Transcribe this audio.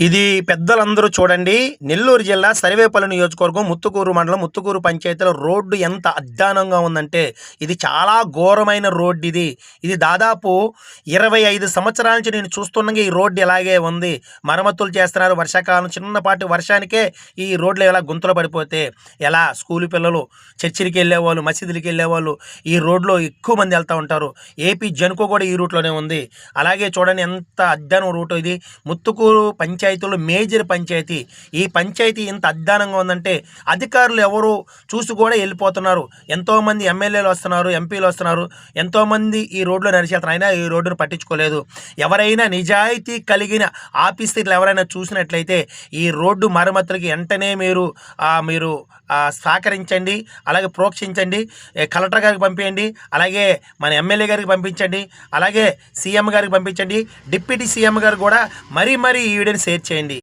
ఇది పెద్దలందరూ చూడండి. నెల్లూరు జిల్లా సర్వేపల్లి నియోజకవర్గం ముత్తుకూరు మండలం ముత్తుకూరు పంచాయతీలో రోడ్డు ఎంత అధ్వానంగా ఉందంటే ఇది చాలా ఘోరమైన రోడ్డు ఇది. ఇది దాదాపు 25 సంవత్సరాల నుంచి నేను చూస్తుండగా ఈ రోడ్డు ఇలాగే ఉంది. మరమ్మతులు చేస్తున్నారు. వర్షాకాలం చిన్నపాటి వర్షానికే ఈ రోడ్లు ఇలా గుంతలు పడిపోతే ఎలా స్కూలు పిల్లలు చర్చిలకి వెళ్ళేవాళ్ళు, మసీదులకి వెళ్ళేవాళ్ళు ఈ రోడ్లో ఎక్కువ మంది వెళ్తూ ఉంటారు. ఏపీ జనుకో కూడా ఈ రూట్లోనే ఉంది. అలాగే చూడండి ఎంత అధ్వానం రూట్ ఇది. ముత్తుకూరు పంచాయతీలో మేజర్ పంచాయతీ. ఈ పంచాయతీ ఇంత అధ్వానంగా ఉందంటే అధికారులు ఎవరు చూసి కూడా వెళ్ళిపోతున్నారు. ఎంతోమంది ఎమ్మెల్యేలు వస్తున్నారు, ఎంపీలు వస్తున్నారు, ఎంతోమంది ఈ రోడ్లో నడిచేస్తున్నారు. అయినా ఈ రోడ్డును పట్టించుకోలేదు. ఎవరైనా నిజాయితీ కలిగిన ఆఫీసర్లు ఎవరైనా చూసినట్లయితే ఈ రోడ్డు మరమ్మతులకి వెంటనే మీరు సహకరించండి, అలాగే ప్రోక్షించండి. కలెక్టర్ గారికి పంపించండి, అలాగే మన ఎమ్మెల్యే గారికి పంపించండి, అలాగే సీఎం గారికి పంపించండి. డిప్యూటీ సీఎం గారు కూడా మరీ ఈ వీడియోని షేర్ చేయండి.